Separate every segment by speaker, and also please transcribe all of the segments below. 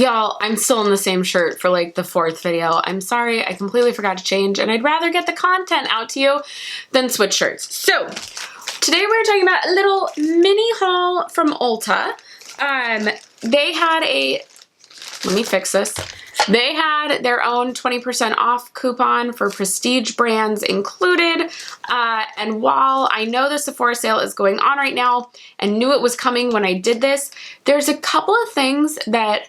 Speaker 1: Y'all, I'm still in the same shirt for like the 4th video. I'm sorry, I completely forgot to change, and I'd rather get the content out to you than switch shirts. So today we're talking about a little mini haul from Ulta. They had let me fix this. They had their own 20% off coupon for prestige brands included. And while I know the Sephora sale is going on right now and knew it was coming when I did this, there's a couple of things that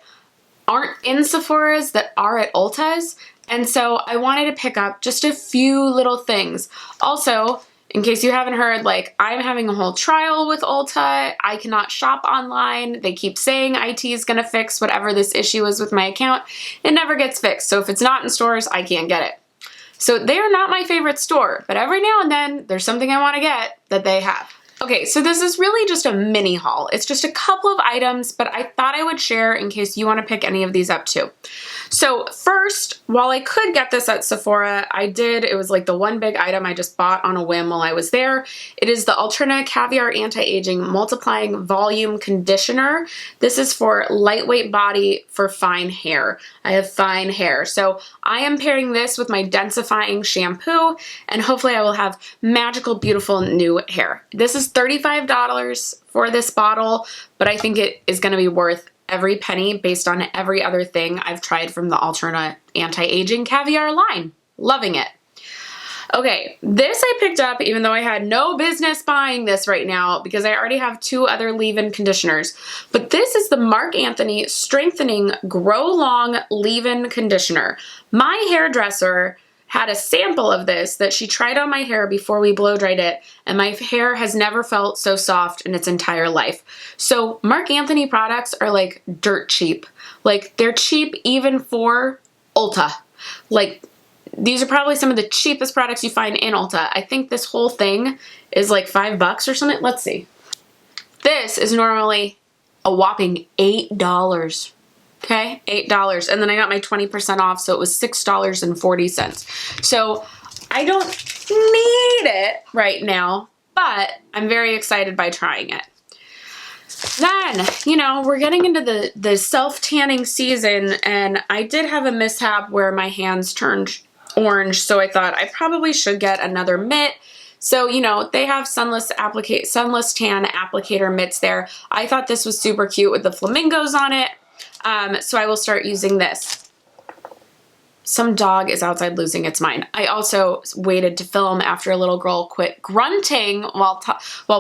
Speaker 1: aren't in Sephora's that are at Ulta's. And so I wanted to pick up just a few little things. Also, in case you haven't heard, like, I'm having a whole trial with Ulta. I cannot shop online. They keep saying IT is gonna fix whatever this issue is with my account. It never gets fixed. So if it's not in stores, I can't get it. So they are not my favorite store, but every now and then there's something I wanna get that they have. Okay, so this is really just a mini haul. It's just a couple of items, but I thought I would share in case you wanna pick any of these up too. So first, while I could get this at Sephora, it was like the one big item I just bought on a whim while I was there. It is the Ulta Caviar Anti-Aging Multiplying Volume Conditioner. This is for lightweight body for fine hair. I have fine hair, so I am pairing this with my densifying shampoo, and hopefully I will have magical, beautiful new hair. This is $35 for this bottle, but I think it is gonna be worth every penny based on every other thing I've tried from the Ulta Anti-Aging Caviar line. Loving it. Okay, this I picked up even though I had no business buying this right now because I already have 2 other leave-in conditioners. But this is the Marc Anthony Strengthening Grow Long Leave-In Conditioner. My hairdresser had a sample of this that she tried on my hair before we blow dried it, and my hair has never felt so soft in its entire life. So Marc Anthony products are like dirt cheap. Like, they're cheap even for Ulta. Like, these are probably some of the cheapest products you find in Ulta. I think this whole thing is like $5 or something. Let's see. This is normally a whopping $8. Okay, $8. And then I got my 20% off, so it was $6.40. So I don't need it right now, but I'm very excited by trying it. Then, you know, we're getting into the self-tanning season, and I did have a mishap where my hands turned orange, so I thought I probably should get another mitt. So, you know, they have sunless tan applicator mitts there. I thought this was super cute with the flamingos on it. So I will start using this. Some dog is outside losing its mind. I also waited to film after a little girl quit grunting while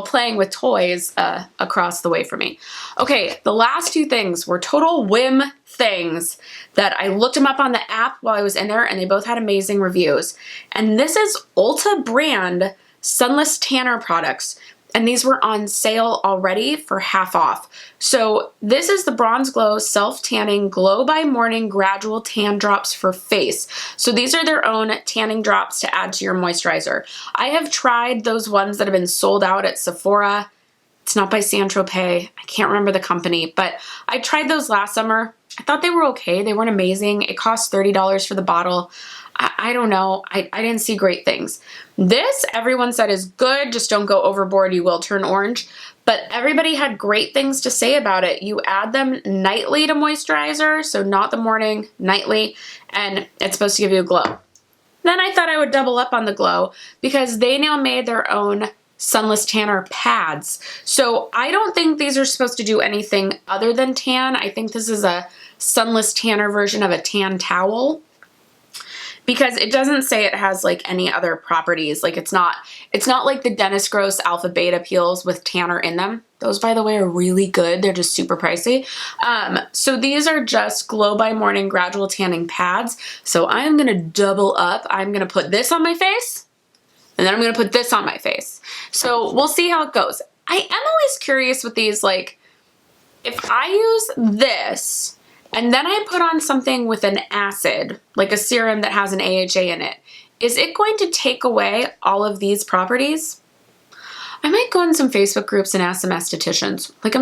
Speaker 1: playing with toys across the way from me. Okay, the last 2 things were total whim things that I looked them up on the app while I was in there, and they both had amazing reviews. And this is Ulta brand Sunless Tanner products. And these were on sale already for half off. So this is the Bronze Glow Self-Tanning Glow by Morning Gradual Tan Drops for Face. So these are their own tanning drops to add to your moisturizer. I have tried those ones that have been sold out at Sephora. It's not by Saint-Tropez. I can't remember the company, but I tried those last summer. I thought they were okay. They weren't amazing. It cost $30 for the bottle. I don't know. I didn't see great things. This, everyone said, is good. Just don't go overboard. You will turn orange. But everybody had great things to say about it. You add them nightly to moisturizer, so not the morning, nightly, and it's supposed to give you a glow. Then I thought I would double up on the glow because they now made their own Sunless Tanner pads. So I don't think these are supposed to do anything other than tan. I think this is a Sunless Tanner version of a tan towel, because it doesn't say it has like any other properties. Like, it's not like the Dennis Gross Alpha Beta peels with tanner in them. Those, by the way, are really good. They're just super pricey. So these are just Glow by Morning Gradual Tanning Pads. So I'm gonna double up. I'm gonna put this on my face, and then I'm gonna put this on my face. So we'll see how it goes. I am always curious with these, like, if I use this and then I put on something with an acid, like a serum that has an AHA in it, is it going to take away all of these properties? I might go in some Facebook groups and ask some estheticians. Like,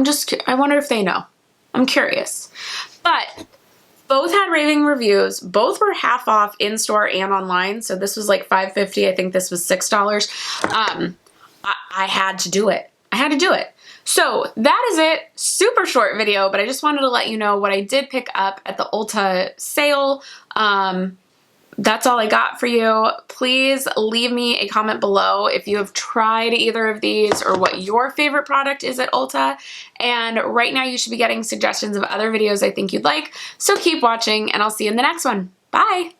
Speaker 1: I wonder if they know. I'm curious. But both had raving reviews. Both were half off in store and online. So this was like $5.50. I think this was $6. I had to do it. I had to do it. So that is it. Super short video, but I just wanted to let you know what I did pick up at the Ulta sale. That's all I got for you. Please leave me a comment below if you have tried either of these or what your favorite product is at Ulta. And right now you should be getting suggestions of other videos I think you'd like. So keep watching and I'll see you in the next one. Bye.